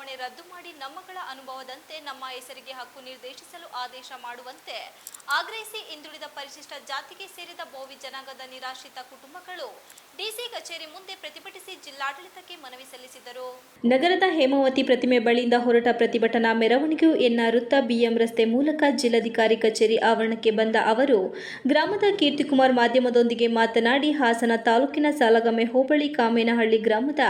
ವರ್ಗಾವಣೆ ರದ್ದು ಮಾಡಿ ನಮ್ಮಗಳ ಅನುಭವದಂತೆ ನಮ್ಮ ಹೆಸರಿಗೆ ಹಕ್ಕು ನಿರ್ದೇಶಿಸಲು ಆದೇಶ ಮಾಡುವಂತೆ ಆಗ್ರಹಿಸಿ ಹಿಂದುಳಿದ ಪರಿಶಿಷ್ಟ ಜಾತಿಗೆ ಸೇರಿದ ಬೋವಿ ಜನಾಂಗದ ನಿರಾಶ್ರಿತ ಕುಟುಂಬಗಳು ಡಿಸಿ ಕಚೇರಿ ಮುಂದೆ ಪ್ರತಿಭಟಿಸಿ ಜಿಲ್ಲಾಡಳಿತಕ್ಕೆ ಮನವಿ ಸಲ್ಲಿಸಿದರು. ನಗರದ ಹೇಮಾವತಿ ಪ್ರತಿಮೆ ಬಳಿಯಿಂದ ಹೊರಟ ಪ್ರತಿಭಟನಾ ಮೆರವಣಿಗೆಯು ಎನ್ಆರ್ ವೃತ್ತ ಬಿಎಂ ರಸ್ತೆ ಮೂಲಕ ಜಿಲ್ಲಾಧಿಕಾರಿ ಕಚೇರಿ ಆವರಣಕ್ಕೆ ಬಂದ ಅವರು ಗ್ರಾಮದ ಕೀರ್ತಿಕುಮಾರ್ ಮಾಧ್ಯಮದೊಂದಿಗೆ ಮಾತನಾಡಿ, ಹಾಸನ ತಾಲೂಕಿನ ಸಾಲಗಮೆ ಹೋಬಳಿ ಕಾಮೇನಹಳ್ಳಿ ಗ್ರಾಮದ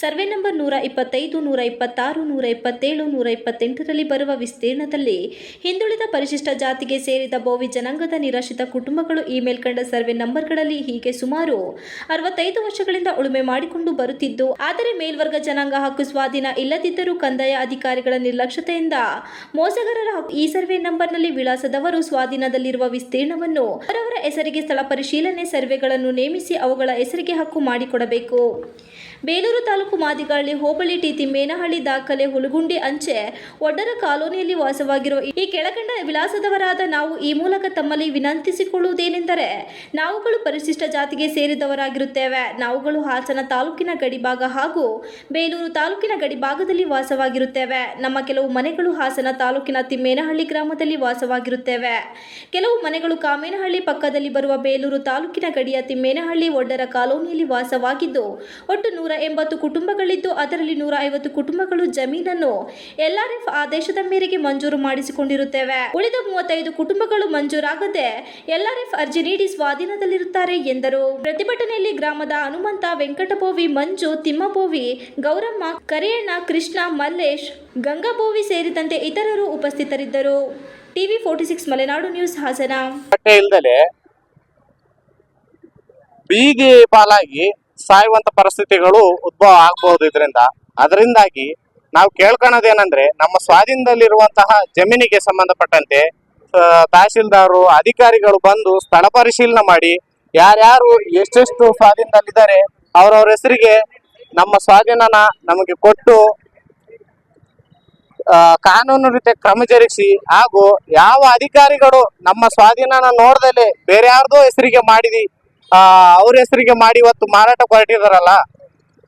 ಸರ್ವೆ ನಂಬರ್ 125, 126, 127, 128ರಲ್ಲಿ ಬರುವ ವಿಸ್ತೀರ್ಣದಲ್ಲಿ ಹಿಂದುಳಿದ ಪರಿಶಿಷ್ಟ ಜಾತಿಗೆ ಸೇರಿದ ಬೋವಿ ಜನಾಂಗದ ನಿರಾಶ್ರಿತ ಕುಟುಂಬಗಳು ಈ ಮೇಲ್ಕಂಡ ಸರ್ವೆ ನಂಬರ್ಗಳಲ್ಲಿ ಹೀಗೆ ಸುಮಾರು 65 ವರ್ಷಗಳಿಂದ ಉಳುಮೆ ಮಾಡಿಕೊಂಡು ಬರುತ್ತಿದ್ದು, ಆದರೆ ಮೇಲ್ವರ್ಗ ಜನಾಂಗ ಹಕ್ಕು ಸ್ವಾಧೀನ ಇಲ್ಲದಿದ್ದರೂ ಕಂದಾಯ ಅಧಿಕಾರಿಗಳ ನಿರ್ಲಕ್ಷ್ಯತೆಯಿಂದ ಮೋಸಗಾರರ ಈ ಸರ್ವೆ ನಂಬರ್ನಲ್ಲಿ ವಿಳಾಸದವರು ಸ್ವಾಧೀನದಲ್ಲಿರುವ ವಿಸ್ತೀರ್ಣವನ್ನು ಅವರವರ ಹೆಸರಿಗೆ ಸ್ಥಳ ಪರಿಶೀಲನೆ ಸರ್ವೆಗಳನ್ನು ನೇಮಿಸಿ ಅವುಗಳ ಹೆಸರಿಗೆ ಹಕ್ಕು ಮಾಡಿಕೊಡಬೇಕು. ಬೇಲೂರು ತಾಲೂಕು ಮಾದಿಗಳ್ಳಿ ಹೋಬಳಿ ಟಿ. ತಿಮ್ಮೇನಹಳ್ಳಿ ದಾಖಲೆ ಹುಲಗುಂಡಿ ಅಂಚೆ ಒಡ್ಡರ ಕಾಲೋನಿಯಲ್ಲಿ ವಾಸವಾಗಿರುವ ಈ ಕೆಳಕಂಡ ವಿಳಾಸದವರಾದ ನಾವು ಈ ಮೂಲಕ ತಮ್ಮಲ್ಲಿ ವಿನಂತಿಸಿಕೊಳ್ಳುವುದೇನೆಂದರೆ, ನಾವುಗಳು ಪರಿಶಿಷ್ಟ ಜಾತಿಗೆ ಸೇರಿದವರಾಗಿರುತ್ತೇವೆ. ನಾವುಗಳು ಹಾಸನ ತಾಲೂಕಿನ ಗಡಿಭಾಗ ಹಾಗೂ ಬೇಲೂರು ತಾಲೂಕಿನ ಗಡಿಭಾಗದಲ್ಲಿ ವಾಸವಾಗಿರುತ್ತೇವೆ. ನಮ್ಮ ಕೆಲವು ಮನೆಗಳು ಹಾಸನ ತಾಲೂಕಿನ ತಿಮ್ಮೇನಹಳ್ಳಿ ಗ್ರಾಮದಲ್ಲಿ ವಾಸವಾಗಿರುತ್ತೇವೆ. ಕೆಲವು ಮನೆಗಳು ಕಾಮೇನಹಳ್ಳಿ ಪಕ್ಕದಲ್ಲಿ ಬರುವ ಬೇಲೂರು ತಾಲೂಕಿನ ಗಡಿಯ ತಿಮ್ಮೇನಹಳ್ಳಿ ಒಡ್ಡರ ಕಾಲೋನಿಯಲ್ಲಿ ವಾಸವಾಗಿದ್ದು, ಒಟ್ಟು 180 ಕುಟುಂಬಗಳಿದ್ದು, ಅದರಲ್ಲಿ 150 ಕುಟುಂಬಗಳು ಜಮೀನನ್ನು LRF ಆದೇಶದ ಮೇರೆಗೆ ಮಂಜೂರು ಮಾಡಿಸಿಕೊಂಡಿರುತ್ತೇವೆ. ಉಳಿದ 35 ಕುಟುಂಬಗಳು ಮಂಜೂರಾಗದೆ LRF ಅರ್ಜಿ ನೀಡಿ ಸ್ವಾಧೀನದಲ್ಲಿರುತ್ತಾರೆ ಎಂದರು. ಪ್ರತಿಭಟನೆಯಲ್ಲಿ ಗ್ರಾಮದ ಹನುಮಂತ, ವೆಂಕಟಬೋವಿ, ಮಂಜು, ತಿಮ್ಮಬೋವಿ, ಗೌರಮ್ಮ, ಕರಿಯಣ್ಣ, ಕೃಷ್ಣ, ಮಲ್ಲೇಶ್, ಗಂಗಾಬೋವಿ ಸೇರಿದಂತೆ ಇತರರು ಉಪಸ್ಥಿತರಿದ್ದರು. TV 46 Malenadu news Hassan. ಬೀದಿ ಪಾಲಾಗಿ ಸಾಯುವಂತ ಪರಿಸ್ಥಿತಿಗಳು ಉದ್ಭವ ಆಗಬಹುದು. ಅದರಿಂದಾಗಿ ನಾವು ಕೇಳ್ಕೊಳ್ಳೋದೇನಂದ್ರೆ, ನಮ್ಮ ಸ್ವಾಧೀನದಲ್ಲಿರುವಂತಹ ಜಮೀನಿಗೆ ಸಂಬಂಧಪಟ್ಟಂತೆ ತಹಶೀಲ್ದಾರರು, ಅಧಿಕಾರಿಗಳು ಬಂದು ಸ್ಥಳ ಪರಿಶೀಲನೆ ಮಾಡಿ ಯಾರ್ಯಾರು ಎಷ್ಟೆಷ್ಟು ಸ್ವಾಧೀನದಲ್ಲಿದ್ದಾರೆ ಅವ್ರವ್ರ ಹೆಸರಿಗೆ ನಮ್ಮ ಸ್ವಾಧೀನನ ನಮಗೆ ಕೊಟ್ಟು ಕಾನೂನು ರೀತಿಯ ಕ್ರಮ ಜರುಗಿಸಿ, ಹಾಗೂ ಯಾವ ಅಧಿಕಾರಿಗಳು ನಮ್ಮ ಸ್ವಾಧೀನನ ನೋಡ್ದಲೆ ಬೇರೆ ಯಾರ್ದೋ ಹೆಸರಿಗೆ ಮಾಡಿದಿ ಅವ್ರ ಹೆಸರಿಗೆ ಮಾಡಿ ಇವತ್ತು ಮಾರಾಟ ಹೊರಟಿದಾರಲ್ಲ,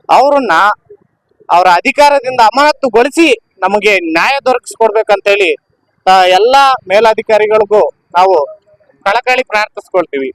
ಅವ್ರನ್ನ ಅವರ ಅಧಿಕಾರದಿಂದ ಅಮಾನತುಗೊಳಿಸಿ ನಮಗೆ ನ್ಯಾಯ ದೊರಕಿಸ್ಕೊಡ್ಬೇಕಂತೇಳಿ ಎಲ್ಲಾ ಮೇಲಧಿಕಾರಿಗಳಿಗೂ ನಾವು ಕಳಕಳಿ ಪ್ರಾರ್ಥಿಸ್ಕೊಳ್ತೀವಿ.